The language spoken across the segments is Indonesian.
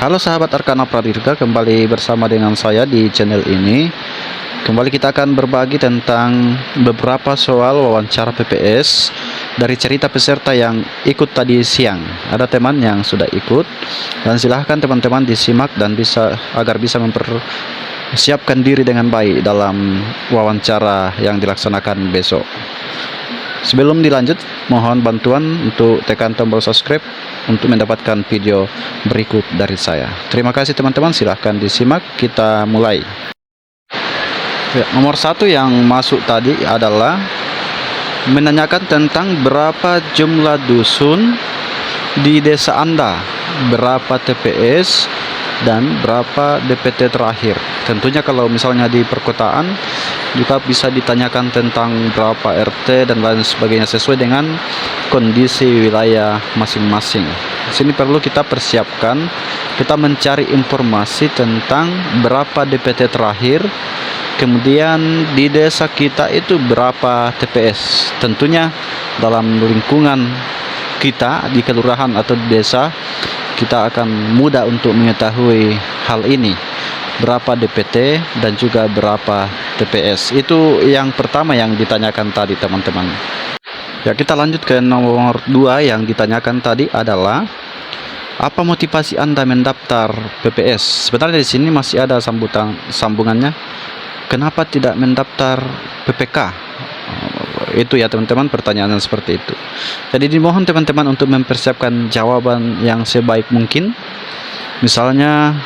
Halo sahabat Arkana Pradirga, kembali bersama dengan saya di channel ini. Kembali kita akan berbagi tentang beberapa soal wawancara PPS dari cerita peserta yang ikut tadi siang. Ada teman yang sudah ikut, dan silahkan teman-teman disimak dan agar bisa mempersiapkan diri dengan baik dalam wawancara yang dilaksanakan besok. Sebelum dilanjut, mohon bantuan untuk tekan tombol subscribe untuk mendapatkan video berikut dari saya. Terima kasih teman-teman, silahkan disimak, kita mulai. Nomor 1 yang masuk tadi adalah menanyakan tentang berapa jumlah dusun di desa Anda, berapa TPS, dan berapa DPT terakhir. Tentunya kalau misalnya di perkotaan juga bisa ditanyakan tentang berapa RT dan lain sebagainya sesuai dengan kondisi wilayah masing-masing. Di sini perlu kita persiapkan, kita mencari informasi tentang berapa DPT terakhir, kemudian di desa kita itu berapa TPS. Tentunya dalam lingkungan kita di kelurahan atau di desa, kita akan mudah untuk mengetahui hal ini, berapa DPT dan juga berapa TPS. Itu yang pertama yang ditanyakan tadi teman-teman. Ya, kita lanjut ke nomor 2 yang ditanyakan tadi adalah apa motivasi Anda mendaftar PPS. Sebenarnya di sini masih ada sambungannya. Kenapa tidak mendaftar PPK? Itu ya teman-teman, pertanyaan seperti itu. Jadi dimohon teman-teman untuk mempersiapkan jawaban yang sebaik mungkin. Misalnya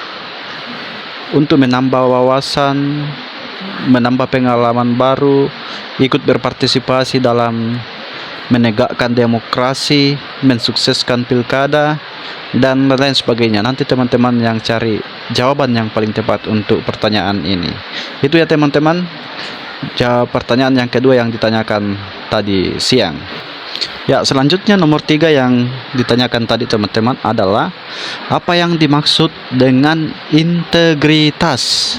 untuk menambah wawasan, menambah pengalaman baru, ikut berpartisipasi dalam menegakkan demokrasi, mensukseskan pilkada, dan lain sebagainya. Nanti teman-teman yang cari jawaban yang paling tepat untuk pertanyaan ini. Itu ya teman-teman, pertanyaan yang kedua yang ditanyakan tadi siang. Ya, selanjutnya nomor 3 yang ditanyakan tadi teman-teman adalah apa yang dimaksud dengan integritas.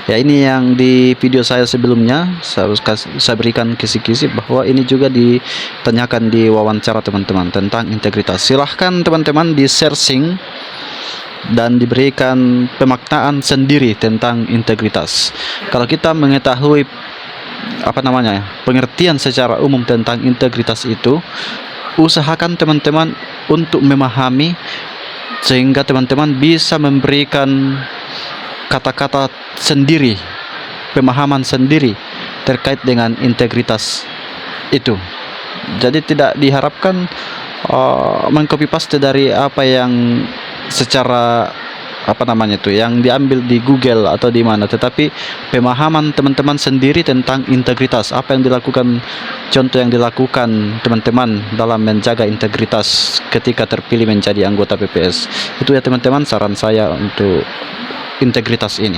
Ya, ini yang di video saya sebelumnya saya berikan kisi-kisi bahwa ini juga ditanyakan di wawancara teman-teman tentang integritas. Silahkan teman-teman di searching dan diberikan pemaknaan sendiri tentang integritas. Kalau kita mengetahui pengertian secara umum tentang integritas itu, usahakan teman-teman untuk memahami sehingga teman-teman bisa memberikan kata-kata sendiri, pemahaman sendiri terkait dengan integritas itu. Jadi tidak diharapkan mengcopy paste dari apa yang secara yang diambil di Google atau di mana, tetapi pemahaman teman-teman sendiri tentang integritas, apa yang dilakukan, contoh yang dilakukan teman-teman dalam menjaga integritas ketika terpilih menjadi anggota PPS. Itu ya teman-teman, saran saya untuk integritas ini.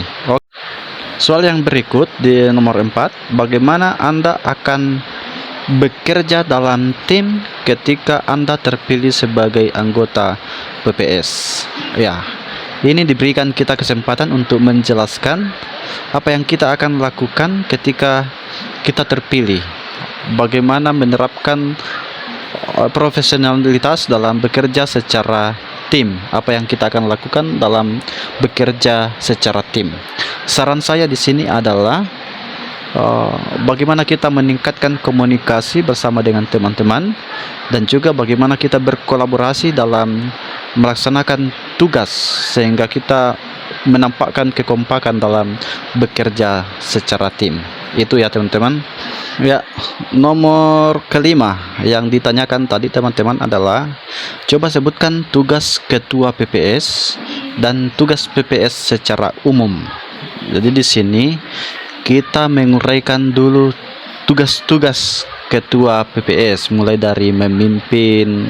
Soal yang berikut di nomor 4, bagaimana Anda akan bekerja dalam tim ketika Anda terpilih sebagai anggota PPS. Ya, ini diberikan kita kesempatan untuk menjelaskan apa yang kita akan lakukan ketika kita terpilih, bagaimana menerapkan profesionalitas dalam bekerja secara tim, apa yang kita akan lakukan dalam bekerja secara tim. Saran saya di sini adalah bagaimana kita meningkatkan komunikasi bersama dengan teman-teman, dan juga bagaimana kita berkolaborasi dalam melaksanakan tugas sehingga kita menampakkan kekompakan dalam bekerja secara tim. Itu ya teman-teman. Ya, nomor kelima yang ditanyakan tadi teman-teman adalah coba sebutkan tugas ketua PPS dan tugas PPS secara umum. Jadi di sini kita menguraikan dulu tugas-tugas ketua PPS, mulai dari memimpin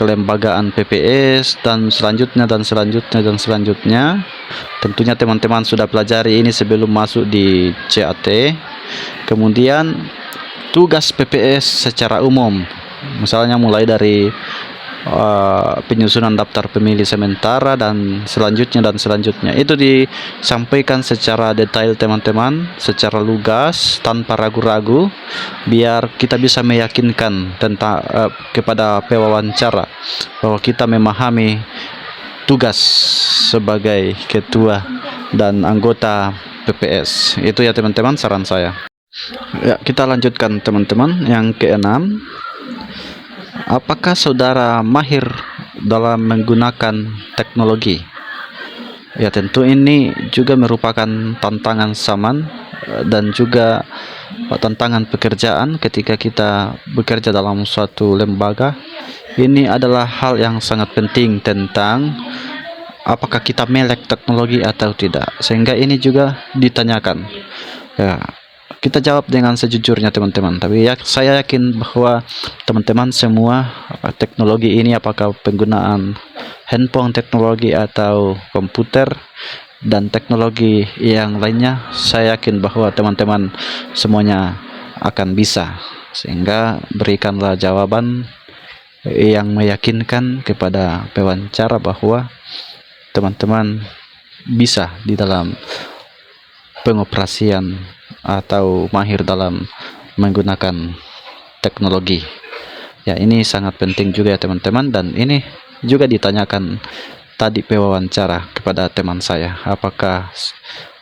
kelembagaan PPS dan selanjutnya. Tentunya teman-teman sudah pelajari ini sebelum masuk di CAT. Kemudian tugas PPS secara umum, misalnya mulai dari penyusunan daftar pemilih sementara dan selanjutnya itu disampaikan secara detail teman-teman, secara lugas tanpa ragu-ragu, biar kita bisa meyakinkan kepada pewawancara bahwa kita memahami tugas sebagai ketua dan anggota PPS. Itu ya teman-teman saran saya. Ya, kita lanjutkan teman-teman. Yang keenam, apakah saudara mahir dalam menggunakan teknologi? Ya, tentu ini juga merupakan tantangan zaman dan juga tantangan pekerjaan ketika kita bekerja dalam suatu lembaga. Ini adalah hal yang sangat penting tentang apakah kita melek teknologi atau tidak, sehingga ini juga ditanyakan. Ya, kita jawab dengan sejujurnya teman-teman, tapi ya saya yakin bahwa teman-teman semua teknologi ini, apakah penggunaan handphone teknologi atau komputer dan teknologi yang lainnya, saya yakin bahwa teman-teman semuanya akan bisa, sehingga berikanlah jawaban yang meyakinkan kepada pewawancara bahwa teman-teman bisa di dalam pengoperasian atau mahir dalam menggunakan teknologi. Ya, ini sangat penting juga ya teman-teman, dan ini juga ditanyakan tadi pewawancara kepada teman saya, apakah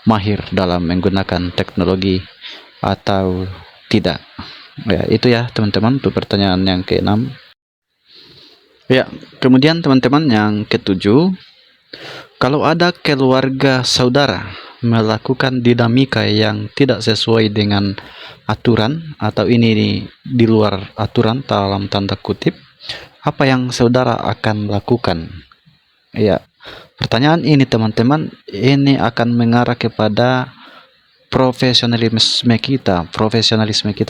mahir dalam menggunakan teknologi atau tidak. Ya, itu ya teman-teman untuk pertanyaan yang keenam. Ya, kemudian teman-teman yang ketujuh, kalau ada keluarga saudara melakukan dinamika yang tidak sesuai dengan aturan atau ini di luar aturan dalam tanda kutip, apa yang saudara akan lakukan? Ya, pertanyaan ini teman-teman, ini akan mengarah kepada profesionalisme kita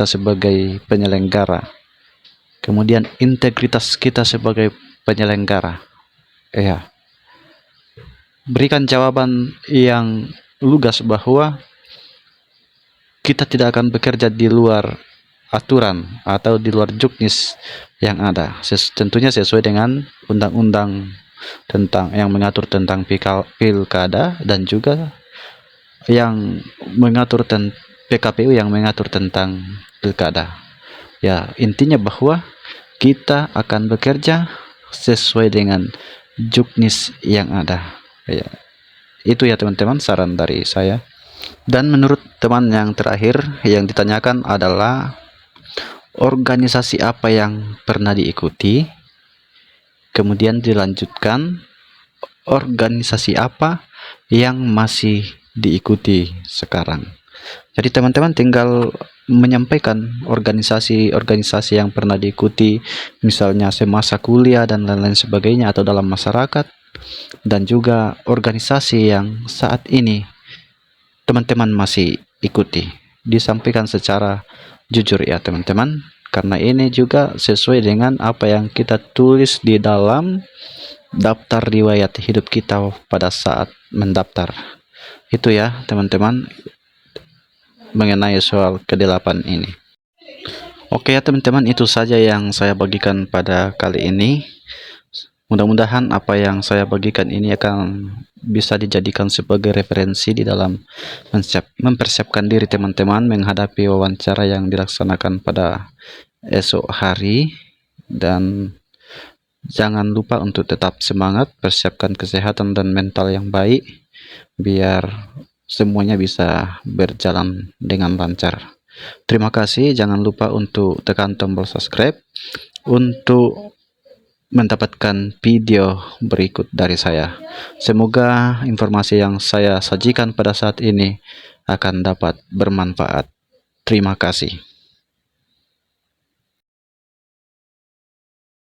sebagai penyelenggara. Kemudian integritas kita sebagai penyelenggara. Ya, berikan jawaban yang lugas bahwa kita tidak akan bekerja di luar aturan atau di luar juknis yang ada. Tentunya sesuai dengan undang-undang tentang yang mengatur tentang pilkada dan juga yang mengatur PKPU yang mengatur tentang pilkada. Ya, intinya bahwa kita akan bekerja sesuai dengan juknis yang ada. Ya, itu ya teman-teman saran dari saya. Dan menurut teman yang terakhir yang ditanyakan adalah organisasi apa yang pernah diikuti, kemudian dilanjutkan organisasi apa yang masih diikuti sekarang. Jadi teman-teman tinggal menyampaikan organisasi-organisasi yang pernah diikuti, misalnya semasa kuliah dan lain-lain sebagainya, atau dalam masyarakat, dan juga organisasi yang saat ini teman-teman masih ikuti. Disampaikan secara jujur ya teman-teman, karena ini juga sesuai dengan apa yang kita tulis di dalam daftar riwayat hidup kita pada saat mendaftar. Itu ya teman-teman mengenai soal ke-8 ini. Oke ya teman-teman, itu saja yang saya bagikan pada kali ini. Mudah-mudahan apa yang saya bagikan ini akan bisa dijadikan sebagai referensi di dalam mempersiapkan diri teman-teman menghadapi wawancara yang dilaksanakan pada esok hari. Dan jangan lupa untuk tetap semangat, persiapkan kesehatan dan mental yang baik biar semuanya bisa berjalan dengan lancar. Terima kasih, jangan lupa untuk tekan tombol subscribe untuk mendapatkan video berikut dari saya. Semoga informasi yang saya sajikan pada saat ini akan dapat bermanfaat. Terima kasih.